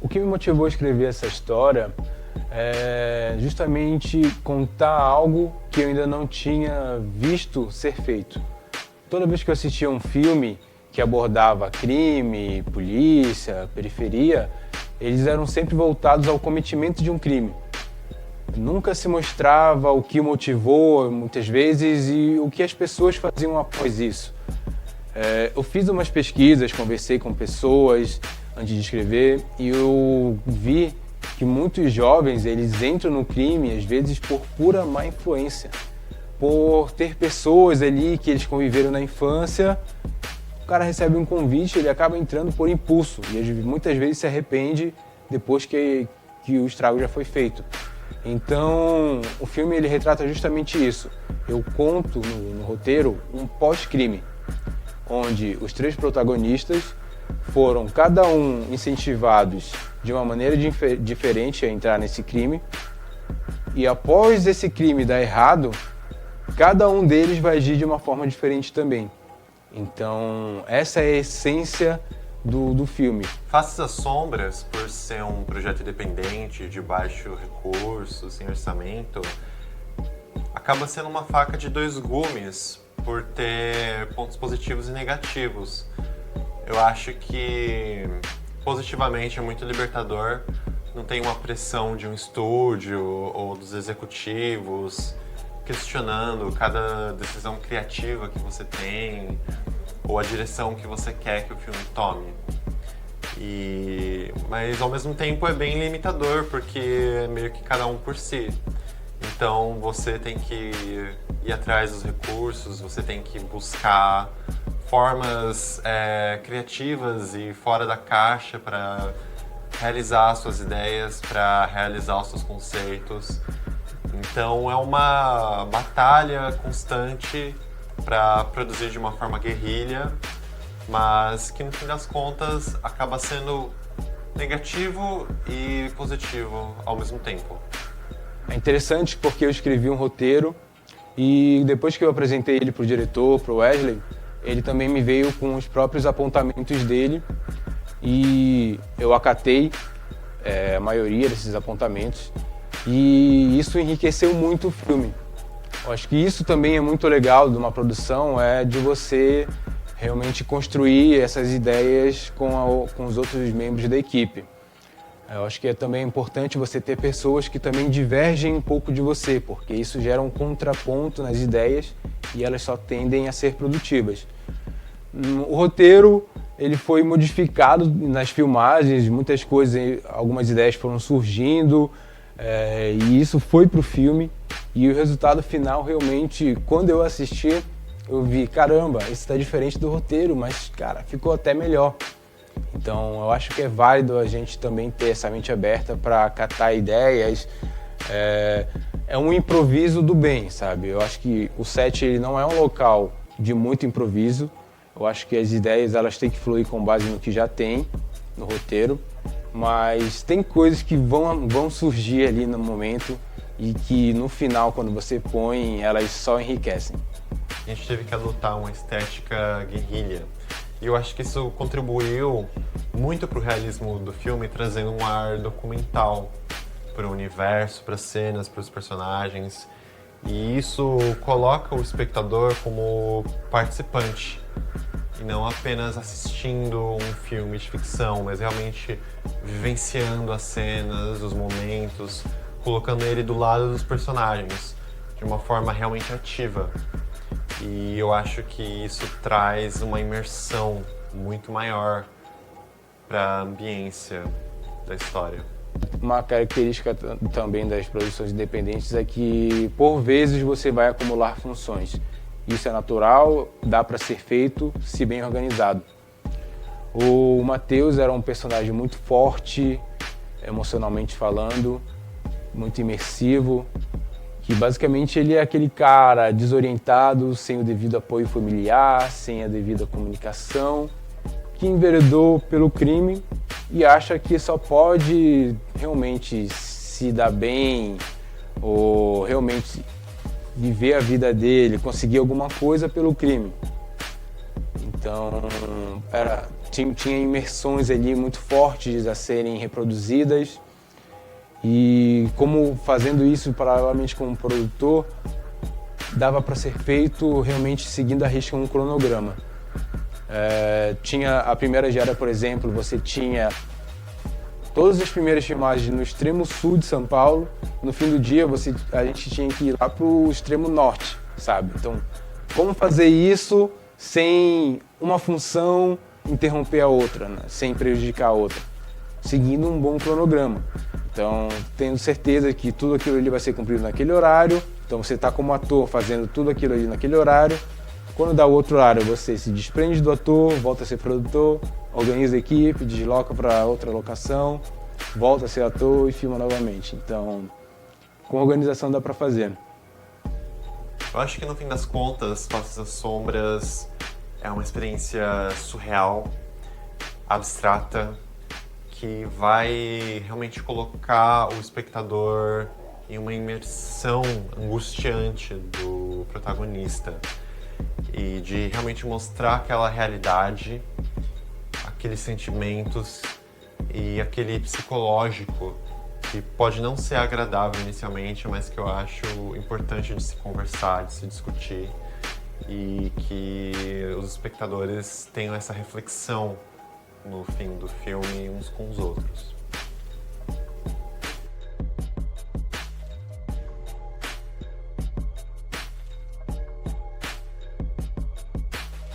O que me motivou a escrever essa história é justamente contar algo que eu ainda não tinha visto ser feito. Toda vez que eu assistia um filme que abordava crime, polícia, periferia, eles eram sempre voltados ao cometimento de um crime. Nunca se mostrava o que motivou, muitas vezes, e o que as pessoas faziam após isso. Eu fiz umas pesquisas, conversei com pessoas antes de escrever, e eu vi que muitos jovens eles entram no crime, às vezes, por pura má influência. Por ter pessoas ali que eles conviveram na infância, o cara recebe um convite, ele acaba entrando por impulso, e muitas vezes se arrepende depois que o estrago já foi feito. Então, o filme ele retrata justamente isso. Eu conto no roteiro um pós-crime, onde os três protagonistas foram cada um incentivados de uma maneira diferente a entrar nesse crime, e após esse crime dar errado, cada um deles vai agir de uma forma diferente também. Então, essa é a essência do filme. Faces às Sombras, por ser um projeto independente, de baixo recurso, sem orçamento, acaba sendo uma faca de dois gumes, por ter pontos positivos e negativos. Eu acho que positivamente é muito libertador, não tem uma pressão de um estúdio ou dos executivos questionando cada decisão criativa que você tem ou a direção que você quer que o filme tome. Mas ao mesmo tempo é bem limitador, porque é meio que cada um por si. Então você tem que ir atrás dos recursos, você tem que buscar formas criativas e fora da caixa para realizar as suas ideias, para realizar os seus conceitos. Então é uma batalha constante para produzir de uma forma guerrilha, mas que no fim das contas acaba sendo negativo e positivo ao mesmo tempo. É interessante porque eu escrevi um roteiro e depois que eu apresentei ele para o diretor, para o Wesley, ele também me veio com os próprios apontamentos dele e eu acatei a maioria desses apontamentos e isso enriqueceu muito o filme. Eu acho que isso também é muito legal de uma produção, é de você realmente construir essas ideias com os outros membros da equipe. Eu acho que é também importante você ter pessoas que também divergem um pouco de você, porque isso gera um contraponto nas ideias e elas só tendem a ser produtivas. O roteiro ele foi modificado nas filmagens, muitas coisas, algumas ideias foram surgindo e isso foi para o filme. E o resultado final realmente, quando eu assisti, eu vi, caramba, isso está diferente do roteiro, mas cara, ficou até melhor. Então eu acho que é válido a gente também ter essa mente aberta para catar ideias. É um improviso do bem, sabe? Eu acho que o set ele não é um local de muito improviso. Eu acho que as ideias elas têm que fluir com base no que já tem no roteiro, mas tem coisas que vão surgir ali no momento e que no final, quando você põe, elas só enriquecem. A gente teve que adotar uma estética guerrilha. E eu acho que isso contribuiu muito para o realismo do filme, trazendo um ar documental para o universo, para as cenas, para os personagens. E isso coloca o espectador como participante e não apenas assistindo um filme de ficção, mas realmente vivenciando as cenas, os momentos, colocando ele do lado dos personagens de uma forma realmente ativa. E eu acho que isso traz uma imersão muito maior para a ambiência da história. Uma característica também das produções independentes é que, por vezes, você vai acumular funções. Isso é natural, dá para ser feito se bem organizado. O Matheus era um personagem muito forte, emocionalmente falando, muito imersivo, que basicamente ele é aquele cara desorientado, sem o devido apoio familiar, sem a devida comunicação, que enveredou pelo crime e acha que só pode realmente se dar bem ou realmente viver a vida dele, conseguir alguma coisa pelo crime. Então, tinha imersões ali muito fortes a serem reproduzidas. E como fazendo isso paralelamente com o produtor, dava para ser feito realmente seguindo a risca um cronograma. Tinha a primeira diária, por exemplo, você tinha todas as primeiras filmagens no extremo sul de São Paulo. No fim do dia, a gente tinha que ir lá pro extremo norte, sabe? Então, como fazer isso sem uma função interromper a outra, né? Sem prejudicar a outra, seguindo um bom cronograma. Então, tendo certeza que tudo aquilo ali vai ser cumprido naquele horário. Então, você está como ator fazendo tudo aquilo ali naquele horário. Quando dá o outro horário, você se desprende do ator, volta a ser produtor, organiza a equipe, desloca para outra locação, volta a ser ator e filma novamente. Então, com organização dá para fazer. Eu acho que no fim das contas, Faces das Sombras é uma experiência surreal, abstrata, que vai realmente colocar o espectador em uma imersão angustiante do protagonista e de realmente mostrar aquela realidade, aqueles sentimentos e aquele psicológico que pode não ser agradável inicialmente, mas que eu acho importante de se conversar, de se discutir e que os espectadores tenham essa reflexão no fim do filme uns com os outros.